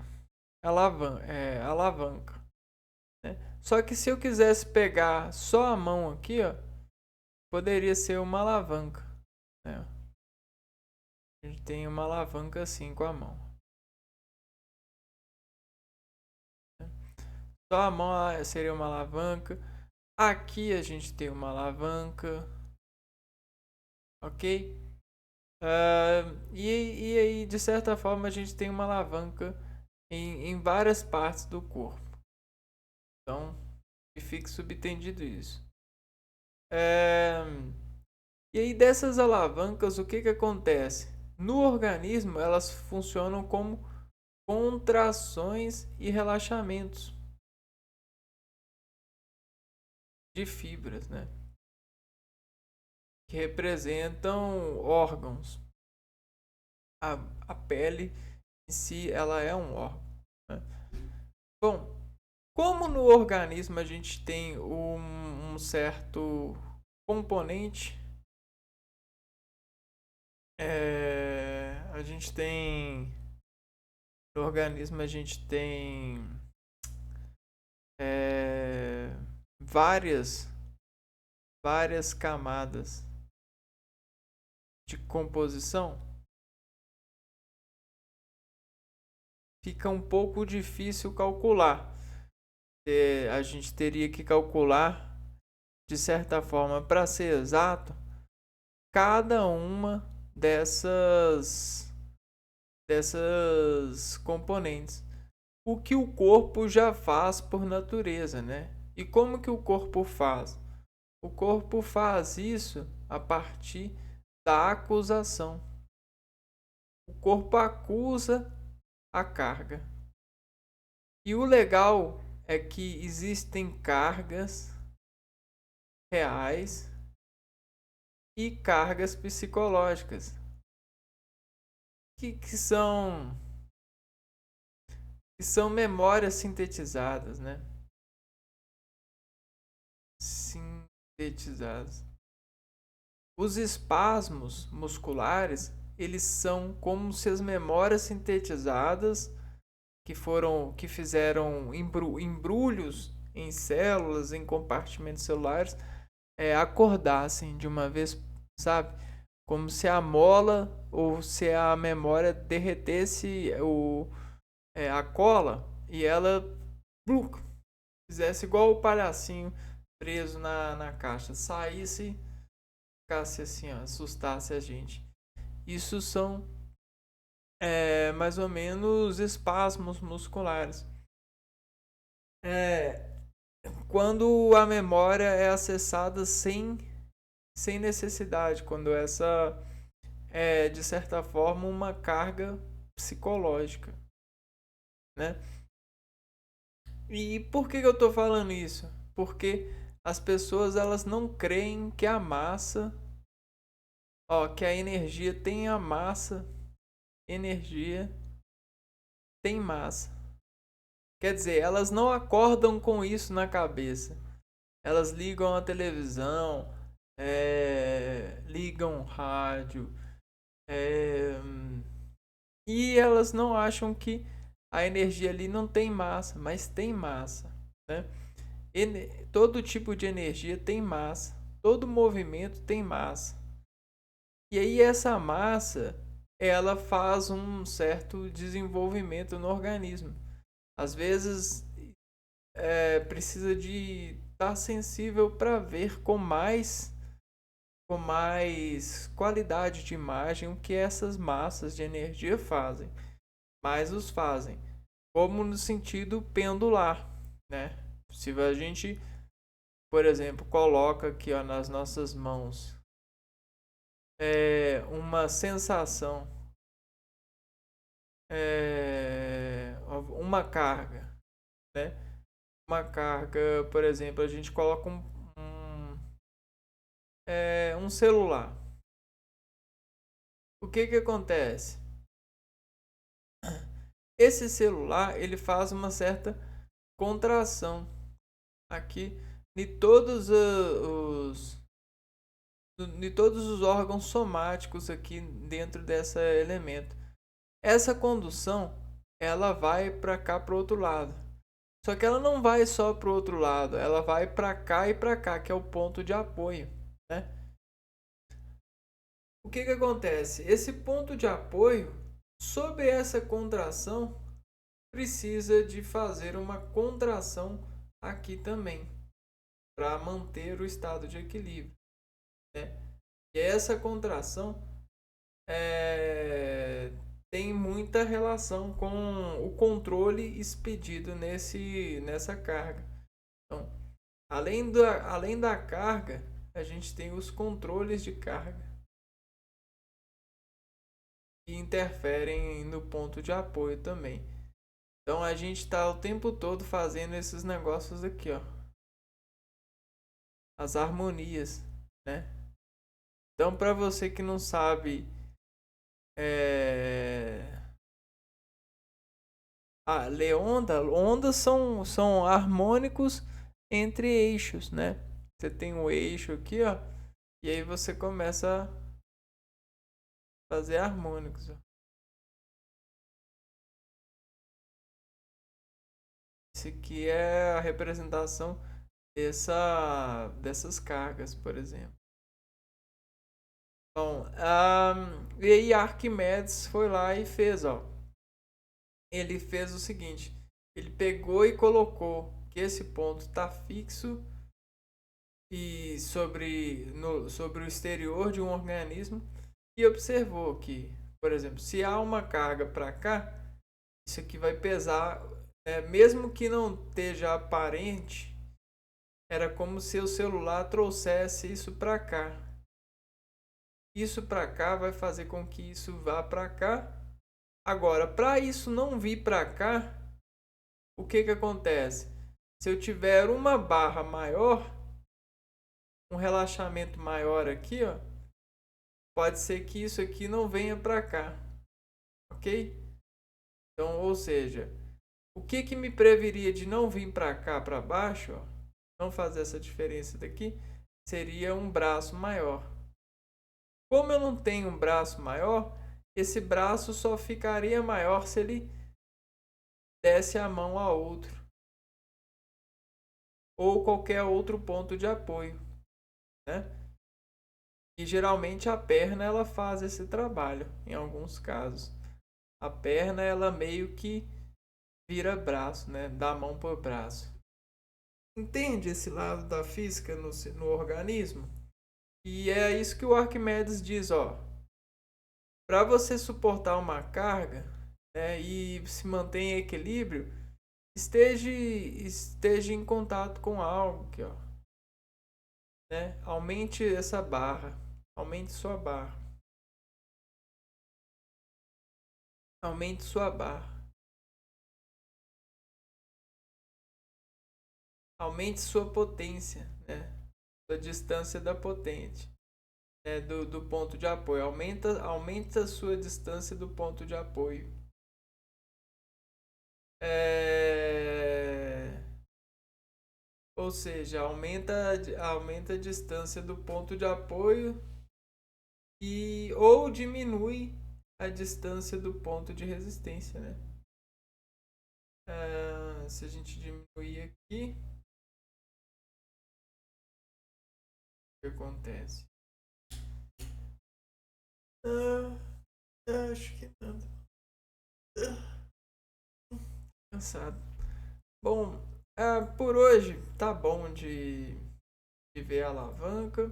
alavanca. Né? Só que se eu quisesse pegar só a mão aqui, ó, poderia ser uma alavanca. Né? A gente tem uma alavanca assim com a mão. Só a mão seria uma alavanca. Aqui a gente tem uma alavanca. Ok? E aí, de certa forma, a gente tem uma alavanca em várias partes do corpo. Então, que fique subentendido isso. É... E aí dessas alavancas, o que acontece? No organismo, elas funcionam como contrações e relaxamentos de fibras, né? Que representam órgãos. A, a pele em si, ela é um órgão, né? Bom, como no organismo a gente tem um certo componente, a gente tem no organismo a gente tem é, várias várias camadas de composição, fica um pouco difícil calcular. A gente teria que calcular, de certa forma, para ser exato, cada uma dessas componentes. O que o corpo já faz por natureza, né? E como que o corpo faz? O corpo faz isso a partir da acusação. O corpo acusa a carga. E o legal é que existem cargas reais e cargas psicológicas que são memórias sintetizadas, né? Sintetizadas. Os espasmos musculares, eles são como se as memórias sintetizadas que fizeram embrulhos em células, em compartimentos celulares, acordassem de uma vez, sabe? Como se a mola ou se a memória derretesse a cola e ela fizesse igual o palhacinho preso na caixa, saísse, ficasse assim, ó, assustasse a gente. Isso são mais ou menos espasmos musculares. Quando a memória é acessada sem necessidade, quando essa é, de certa forma, uma carga psicológica, né? E por que eu estou falando isso? Porque as pessoas elas não creem que a massa, que a energia tem a massa, energia tem massa. Quer dizer, elas não acordam com isso na cabeça. Elas ligam a televisão, ligam o rádio, e elas não acham que a energia ali não tem massa, mas tem massa, né? Todo tipo de energia tem massa, todo movimento tem massa. E aí essa massa, ela faz um certo desenvolvimento no organismo. Às vezes precisa de estar sensível para ver com mais qualidade de imagem o que essas massas de energia fazem. Mas os fazem como no sentido pendular, né? Se a gente, por exemplo, coloca aqui ó, nas nossas mãos uma sensação, uma carga, né? Uma carga, por exemplo, a gente coloca um celular. O que acontece? Esse celular ele faz uma certa contração aqui de todos os órgãos somáticos aqui dentro desse elemento. Essa condução ela vai para cá para o outro lado. Só que ela não vai só para o outro lado, ela vai para cá e para cá, que é o ponto de apoio, né? O que acontece? Esse ponto de apoio, sob essa contração, precisa de fazer uma contração aqui também, para manter o estado de equilíbrio, né? E essa contração tem muita relação com o controle expedido nessa carga. além da carga, a gente tem os controles de carga que interferem no ponto de apoio também. Então a gente está o tempo todo fazendo esses negócios aqui, ó, as harmonias, né? Então, para você que não sabe, ler onda, ondas são harmônicos entre eixos, né? Você tem um eixo aqui, ó, e aí você começa a fazer harmônicos, ó. Isso aqui é a representação dessas cargas, por exemplo. Bom, e aí Arquimedes foi lá e fez, ó. Ele fez o seguinte: ele pegou e colocou que esse ponto está fixo e sobre o exterior de um organismo e observou que, por exemplo, se há uma carga para cá, isso aqui vai pesar, mesmo que não esteja aparente, era como se o celular trouxesse isso para cá. Isso para cá vai fazer com que isso vá para cá. Agora, para isso não vir para cá, o que acontece? Se eu tiver uma barra maior, um relaxamento maior aqui, ó, pode ser que isso aqui não venha para cá, ok? Então, ou seja, o que me preveria de não vir para cá, para baixo, ó, não fazer essa diferença daqui, seria um braço maior. Como eu não tenho um braço maior, esse braço só ficaria maior se ele desse a mão a outro ou qualquer outro ponto de apoio, né? E geralmente a perna ela faz esse trabalho em alguns casos. A perna ela meio que vira braço, né? Dá mão por braço. Entende esse lado da física no organismo? E é isso que o Arquimedes diz, ó. Para você suportar uma carga, né, e se manter em equilíbrio, esteja em contato com algo aqui, ó, né? Aumente essa barra, aumente sua barra, aumente sua barra, aumente sua potência, né? Sua distância da potente, né? Do ponto de apoio, aumenta a sua distância do ponto de apoio. Ou seja, aumenta a distância do ponto de apoio ou diminui a distância do ponto de resistência, né? Se a gente diminuir aqui, o que acontece? Acho que nada. Cansado. Bom, por hoje tá bom de ver a alavanca.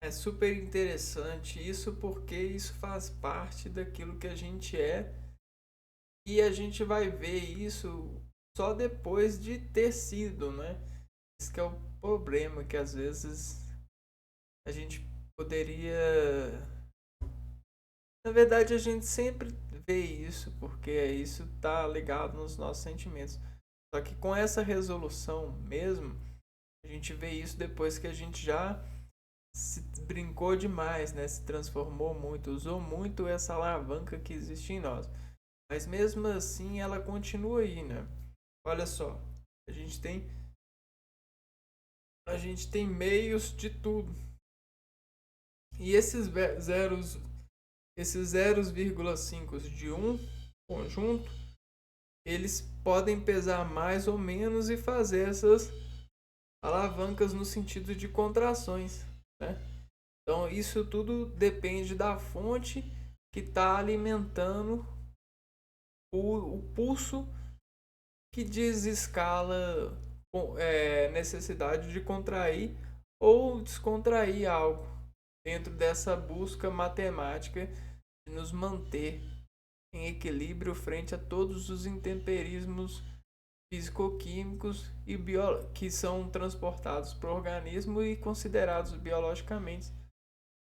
É super interessante isso porque isso faz parte daquilo que a gente é e a gente vai ver isso só depois de ter sido, né? Esse que é o problema, que às vezes a gente poderia... Na verdade, a gente sempre vê isso, porque isso tá ligado nos nossos sentimentos. Só que com essa resolução mesmo, a gente vê isso depois que a gente já se brincou demais, né? Se transformou muito, usou muito essa alavanca que existe em nós. Mas mesmo assim, ela continua aí, né? Olha só, a gente tem meios de tudo. E esses zeros, esses 0,5 de um conjunto, eles podem pesar mais ou menos e fazer essas alavancas no sentido de contrações, né? Então isso tudo depende da fonte que está alimentando o pulso que desescala necessidade de contrair ou descontrair algo dentro dessa busca matemática de nos manter em equilíbrio frente a todos os intemperismos físico-químicos que são transportados para o organismo e considerados biologicamente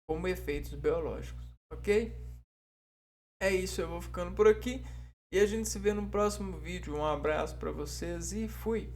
como efeitos biológicos, ok? É isso, eu vou ficando por aqui e a gente se vê no próximo vídeo. Um abraço para vocês e fui!